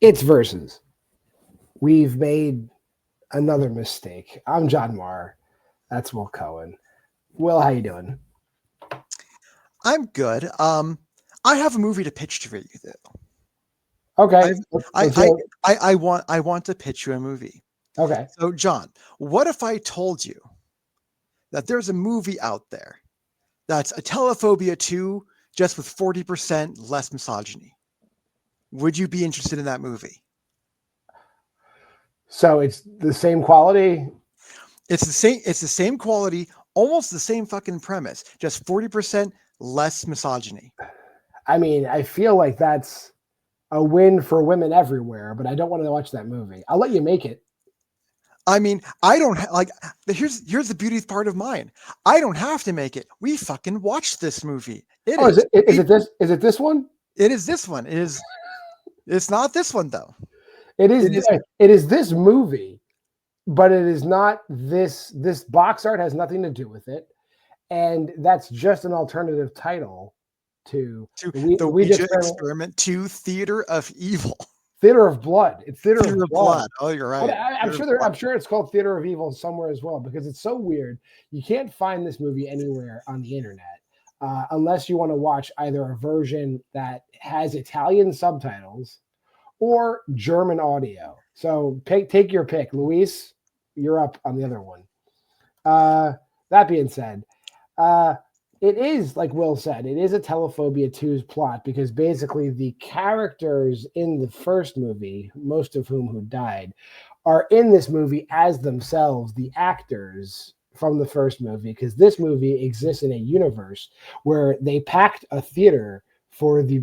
It's versus. We've made another mistake. I'm JWMaher. That's Will Cohen. Will, how you doing? I'm good. I have a movie to pitch to you though. Okay. I want to pitch you a movie. Okay. So, John, what if I told you that there's a movie out there that's a Telephobia 2 just with 40% less misogyny? Would you be interested in that movie? So it's the same quality? It's the same quality, almost the same fucking premise, just 40% less misogyny. I mean, I feel like that's a win for women everywhere, but I don't want to watch that movie. I'll let you make it. I mean, I don't like. Here's the beauty part of mine. I don't have to make it. We fucking watched this movie. Is it this? Is it this one? It is this one. It is. It's not this one though. It is this movie, but it is not this. This box art has nothing to do with it, and that's just an alternative title to the Ouija Experiment 2: Theater of Evil. Theater of Blood. It's Theater of Blood. Oh, you're right. I'm sure it's called Theater of Evil somewhere as well, because it's so weird. You can't find this movie anywhere on the internet unless you want to watch either a version that has Italian subtitles or German audio. So take your pick. Luis, you're up on the other one. That being said, it is, like Will said, it is a Telephobia 2's plot, because basically the characters in the first movie, most of whom who died, are in this movie as themselves the actors from the first movie, because this movie exists in a universe where they packed a theater for the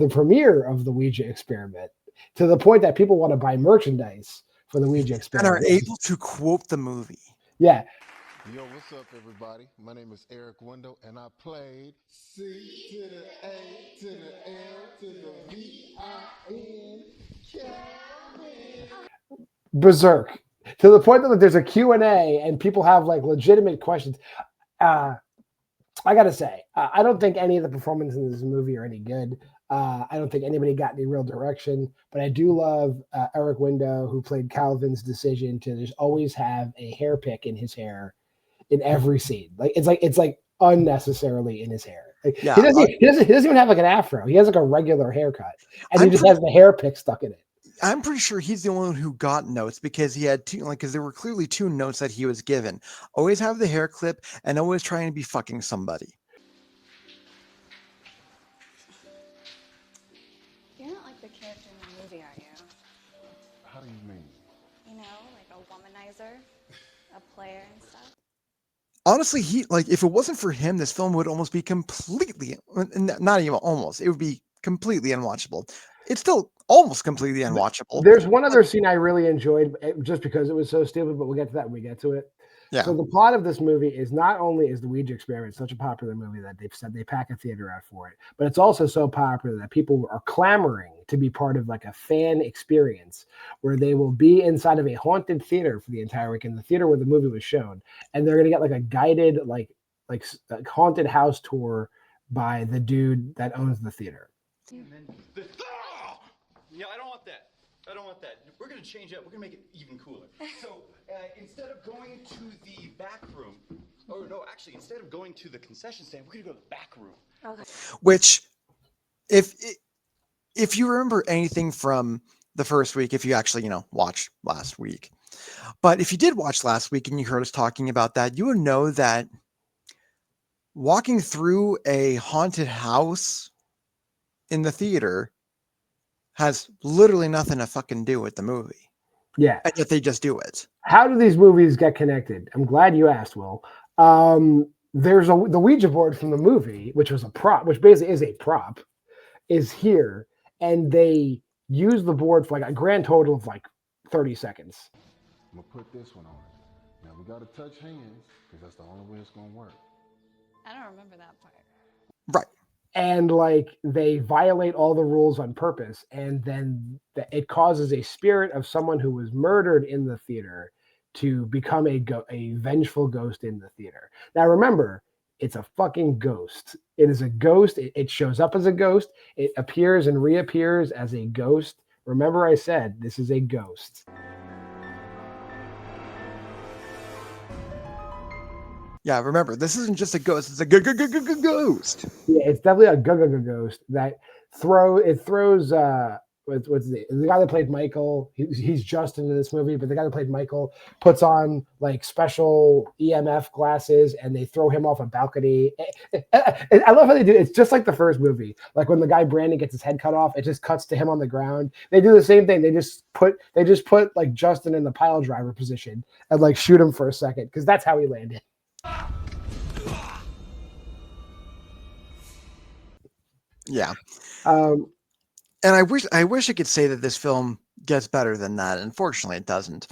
premiere of the Ouija Experiment, to the point that people want to buy merchandise for the Ouija Experiment. And are able to quote the movie. Yeah. Yo, what's up, everybody? My name is Eric Window, and I played C to the A to the L to the V-I-N. Berserk. To the point that there's a Q&A and people have like legitimate questions. I gotta say, I don't think any of the performances in this movie are any good. I don't think anybody got any real direction, but I do love Eric Window, who played Calvin's decision to just always have a hair pick in his hair in every scene. It's like unnecessarily in his hair. Like, yeah, he doesn't even have like an afro. He has like a regular haircut, and he just has the hair pick stuck in it. I'm pretty sure he's the only one who got notes, because he had two, because there were clearly two notes that he was given. Always have the hair clip and always trying to be fucking somebody. You're not like the character in the movie, are you? How do you mean? You know, like a womanizer, a player and stuff. Honestly, if it wasn't for him, this film would almost be completely, not even almost, it would be completely unwatchable. It's still almost completely unwatchable. There's one other scene I really enjoyed, just because it was so stupid, but we'll get to that when we get to it. Yeah. So the plot of this movie is, not only is the Ouija Experiment such a popular movie that they've said they pack a theater out for it, but it's also so popular that people are clamoring to be part of like a fan experience where they will be inside of a haunted theater for the entire weekend, the theater where the movie was shown, and they're going to get like a guided like haunted house tour by the dude that owns the theater. Yeah, I don't want that. I don't want that. We're going to change it. We're going to make it even cooler. So instead of going to the back room, instead of going to the concession stand, we're going to go to the back room. Okay. Which, if you remember anything from the first week, if you actually, watched last week, but if you did watch last week and you heard us talking about that, you would know that walking through a haunted house in the theater has literally nothing to fucking do with the movie. Yeah. And yet they just do it. How do these movies get connected? I'm glad you asked, Will. There's the Ouija board from the movie, which was a prop, which basically is a prop, is here. And they use the board for like a grand total of like 30 seconds. I'm going to put this one on it. Now we got to touch hands, because that's the only way it's going to work. I don't remember that part. Right. And like they violate all the rules on purpose, and then it causes a spirit of someone who was murdered in the theater to become a vengeful ghost in the theater. Now remember, it's a fucking ghost. It is a ghost. It shows up as a ghost. It appears and reappears as a ghost Remember I said this is a ghost. Yeah, remember, this isn't just a ghost, it's a ghost. Yeah, it's definitely a ghost that throws what's the guy that played Michael. He's Justin in this movie, but the guy that played Michael puts on like special EMF glasses and they throw him off a balcony. I love how they do it. It's just like the first movie. Like when the guy Brandon gets his head cut off, it just cuts to him on the ground. They do the same thing. They just put like Justin in the pile driver position and like shoot him for a second because that's how he landed. Yeah. And I wish I could say that this film gets better than that. Unfortunately, it doesn't.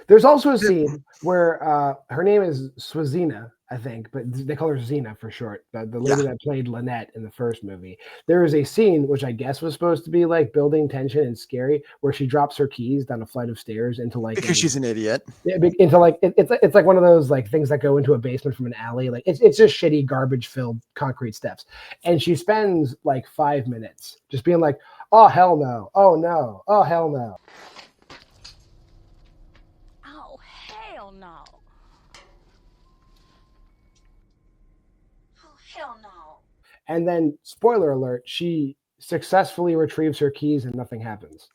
There's also a scene where her name is Swazina, I think, but they call her Xena for short. The lady that played Lynette in the first movie. There is a scene which I guess was supposed to be like building tension and scary, where she drops her keys down a flight of stairs into like because she's an idiot. Into like it's like one of those like things that go into a basement from an alley. Like it's just shitty garbage filled concrete steps, and she spends like 5 minutes just being like, "Oh hell no! Oh no! Oh hell no!" Oh, hell no. Oh, hell no. And then, spoiler alert, she successfully retrieves her keys and nothing happens.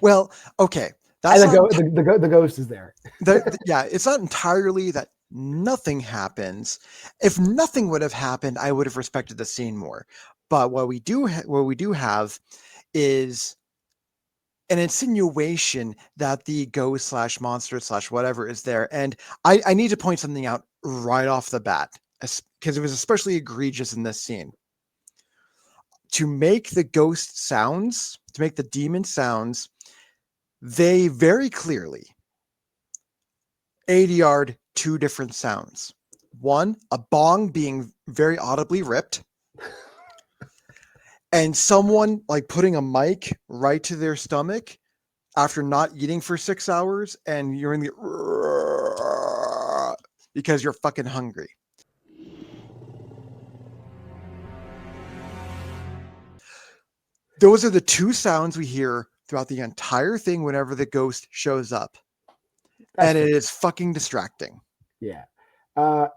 Well, okay. And the ghost is there. Yeah, it's not entirely that nothing happens. If nothing would have happened, I would have respected the scene more. But what we do have is an insinuation that the ghost / monster / whatever is there. And I need to point something out right off the bat, because it was especially egregious in this scene. To make the ghost sounds, to make the demon sounds, they very clearly ADR'd 2 different sounds. One, a bong being very audibly ripped, and someone like putting a mic right to their stomach after not eating for 6 hours, and you're in the because you're fucking hungry. Those are the 2 sounds we hear throughout the entire thing whenever the ghost shows up. And it is fucking distracting. Yeah.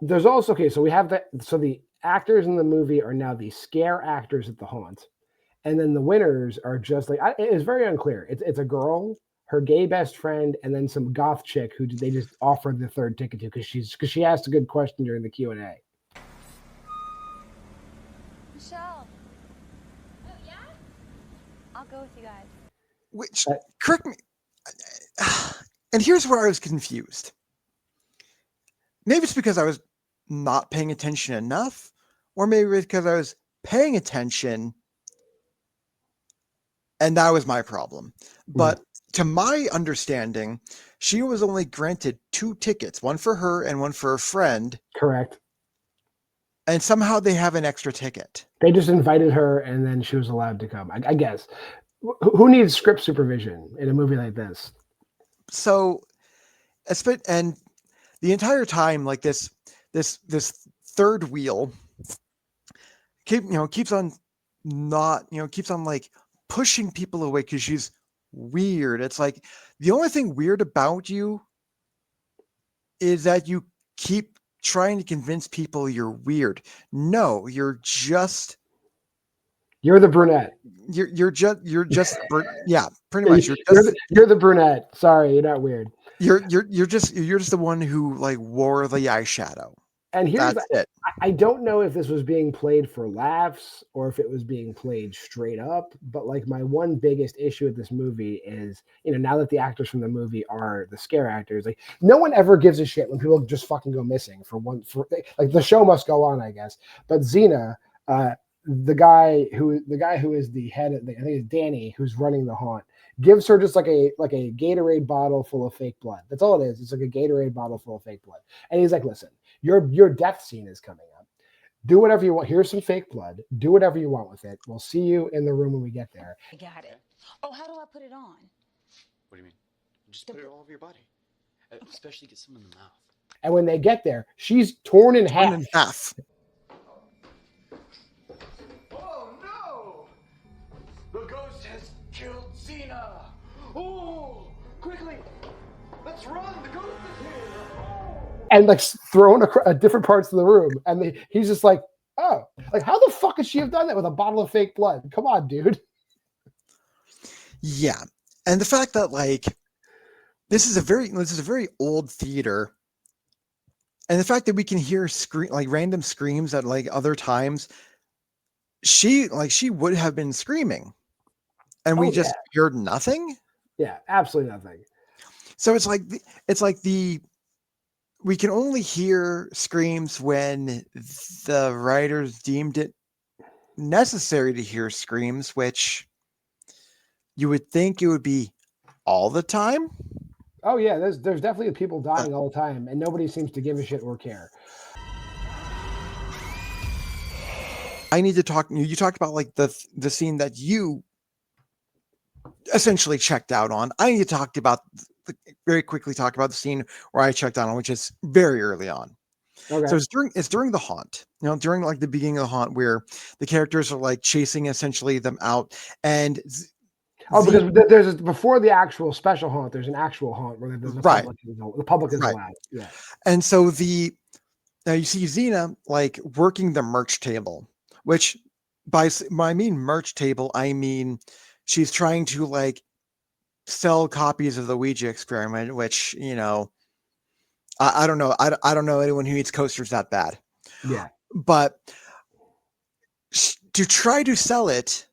There's also, so we have so the actors in the movie are now the scare actors at the haunt. And then the winners are just like, it's very unclear. It's a girl, her gay best friend, and then some goth chick who they just offered the 3rd ticket to because she asked a good question during the Q&A. Michelle. Oh, yeah? I'll go with you guys. Which, correct me, and here's where I was confused. Maybe it's because I was not paying attention enough, or maybe it's because I was paying attention and that was my problem. But to my understanding, she was only granted 2 tickets, one for her and one for a friend. Correct. And somehow they have an extra ticket. They just invited her and then she was allowed to come, I guess. Who needs script supervision in a movie like this? So, and the entire time, like this 3rd wheel keeps on like pushing people away because she's weird. It's like the only thing weird about you is that you keep trying to convince people you're weird. No, you're the brunette. You're just yeah, pretty much. You're the brunette. Sorry, you're not weird. You're just the one who like wore the eyeshadow. And here's it. I don't know if this was being played for laughs or if it was being played straight up, but like my one biggest issue with this movie is, now that the actors from the movie are the scare actors, like no one ever gives a shit when people just fucking go missing for like the show must go on, I guess. But Xena, the guy who is the head of I think it's Danny, who's running the haunt, gives her just like a Gatorade bottle full of fake blood. That's all it is. It's like a Gatorade bottle full of fake blood. And he's like, listen, your death scene is coming up. Do whatever you want. Here's some fake blood. Do whatever you want with it. We'll see you in the room when we get there. I got it. Oh, how do I put it on? What do you mean? Just put it all over your body. Especially get some in the mouth. And when they get there, she's torn in half. Oh no! The ghost has Oh, quickly! Let's run! The ghost is here! And like thrown at different parts of the room. And he's just like, oh, like how the fuck could she have done that with a bottle of fake blood? Come on, dude. Yeah. And the fact that like this is a very old theater. And the fact that we can hear random screams at like other times, she would have been screaming. And we just heard nothing. Yeah, absolutely nothing. So it's like we can only hear screams when the writers deemed it necessary to hear screams, which you would think it would be all the time. Oh yeah, there's definitely people dying all the time, and nobody seems to give a shit or care. I need to talk. You talked about like the scene that you essentially checked out on. I need to talk about very quickly talk about the scene where I checked out on, which is very early on. Okay. So it's during the haunt, during like the beginning of the haunt where the characters are like chasing essentially them out. And because there's before the actual special haunt, there's an actual haunt where the public is allowed. Yeah. And so now you see Xena like working the merch table, which by I mean merch table, I mean she's trying to like sell copies of the Ouija experiment, which, I don't know. I don't know anyone who eats coasters that bad. Yeah. But to try to sell it,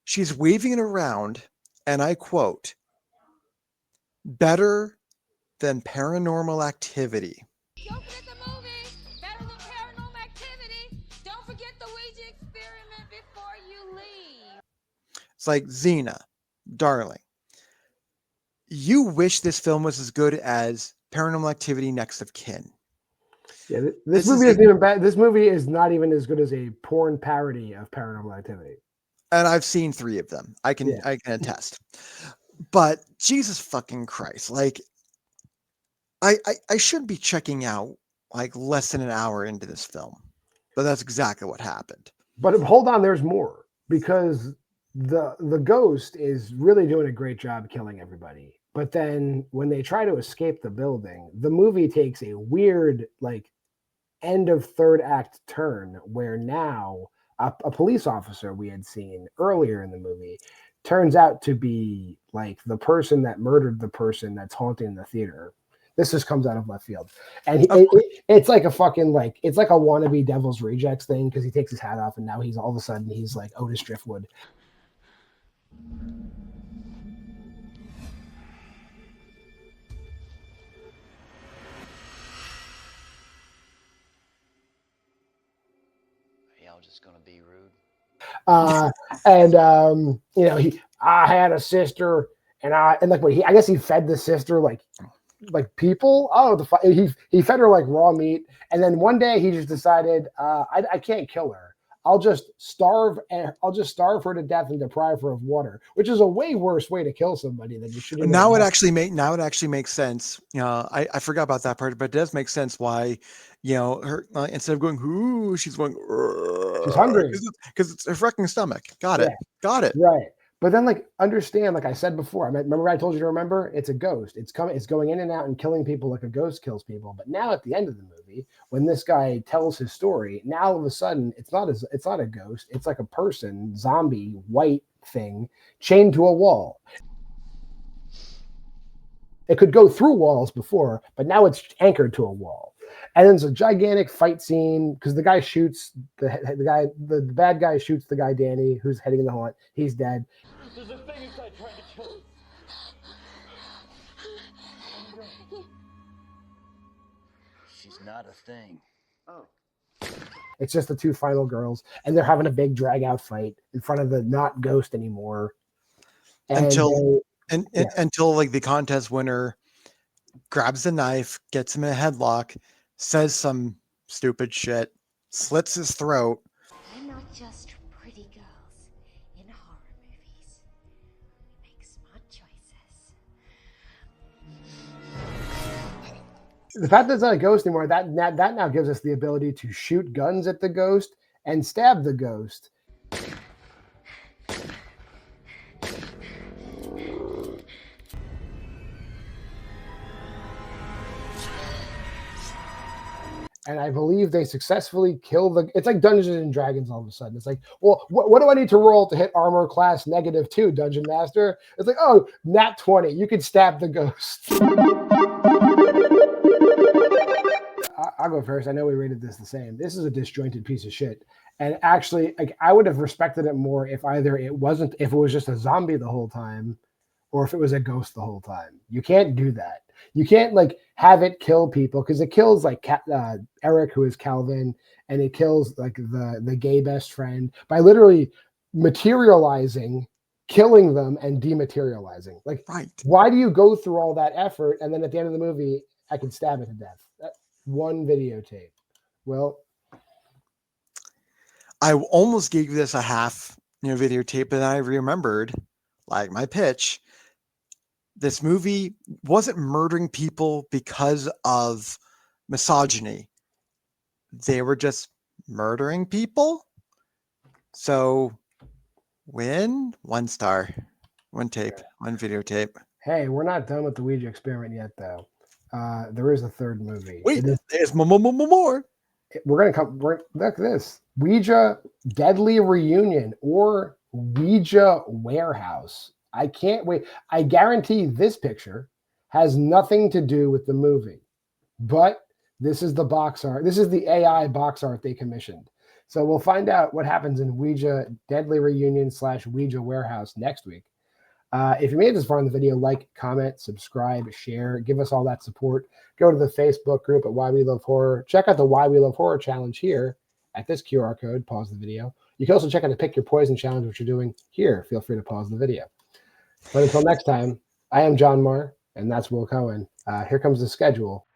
she's waving it around, and I quote, "Better than Paranormal Activity." Don't forget the movie. Better than Paranormal Activity. Don't forget the Ouija experiment before you leave. It's like, Xena, darling, you wish this film was as good as Paranormal Activity Next of Kin. Yeah, this movie isn't even bad. This movie is not even as good as a porn parody of Paranormal Activity. And I've seen 3 of them. I can attest. But Jesus fucking Christ, like I should be checking out like less than an hour into this film. But that's exactly what happened. But hold on, there's more, because the ghost is really doing a great job killing everybody. But then when they try to escape the building, the movie takes a weird, like, end of third act turn where now a police officer we had seen earlier in the movie turns out to be like the person that murdered the person that's haunting the theater. This just comes out of left field. And it's like a fucking, like, it's like a wannabe Devil's Rejects thing, because he takes his hat off and now he's all of a sudden he's like Otis Driftwood. Just gonna be rude. I had a sister, and I guess he fed the sister like people. He fed her like raw meat, and then one day he just decided I can't kill her. I'll just starve her to death and deprive her of water, which is a way worse way to kill somebody than you should. Now it actually makes sense. I forgot about that part, but it does make sense why, her instead of going, ooh, she's going, she's hungry because it's her freaking stomach. Got it. Right. But then, like, understand, like I said before, remember I told you to remember, it's a ghost. It's going in and out and killing people like a ghost kills people. But now at the end of the movie, when this guy tells his story, now all of a sudden it's not a ghost. It's like a person, zombie, white thing chained to a wall. It could go through walls before, but now it's anchored to a wall. And then there's a gigantic fight scene because the guy shoots the bad guy shoots the guy Danny who's heading in the haunt. He's dead. There's a thing inside trying to kill us. She's not a thing. Oh. It's just the 2 final girls, and they're having a big drag out fight in front of the not ghost anymore. Until like the contest winner grabs the knife, gets him in a headlock, says some stupid shit, slits his throat. We're not just pretty girls in horror movies. We make smart choices. The fact that it's not a ghost anymore, that now gives us the ability to shoot guns at the ghost and stab the ghost. and I believe they successfully kill the. It's like Dungeons and Dragons. All of a sudden, it's like, well, what do I need to roll to hit armor class -2, Dungeon Master? It's like, oh, nat 20. You can stab the ghost. I'll go first. I know we rated this the same. This is a disjointed piece of shit. And actually, like, I would have respected it more if either it was just a zombie the whole time, or if it was a ghost the whole time. You can't do that. You can't like have it kill people, because it kills like Eric, who is Calvin, and it kills like the gay best friend by literally materializing, killing them, and dematerializing. Like, Right. Why do you go through all that effort and then at the end of the movie I can stab it to death? One videotape. Well, I almost gave this a half, videotape, and I remembered, like my pitch, this movie wasn't murdering people because of misogyny. They were just murdering people. So win, 1 star, 1 tape, 1 videotape. hey, we're not done with the Ouija experiment yet, though. There is a third movie. Wait, there's more. We're gonna come. Look at this: Ouija Deadly Reunion or Ouija Warehouse. I can't wait. I guarantee this picture has nothing to do with the movie, but this is the box art. This is the AI box art they commissioned. So we'll find out what happens in Ouija Deadly Reunion / Ouija Warehouse next week. If you made it this far in the video, like, comment, subscribe, share, give us all that support. Go to the Facebook group at Why We Love Horror. Check out the Why We Love Horror challenge here at this QR code. Pause the video. You can also check out the Pick Your Poison challenge, which you're doing here. Feel free to pause the video. But until next time, I am JWMaher, and that's Will Cohen. Here comes the schedule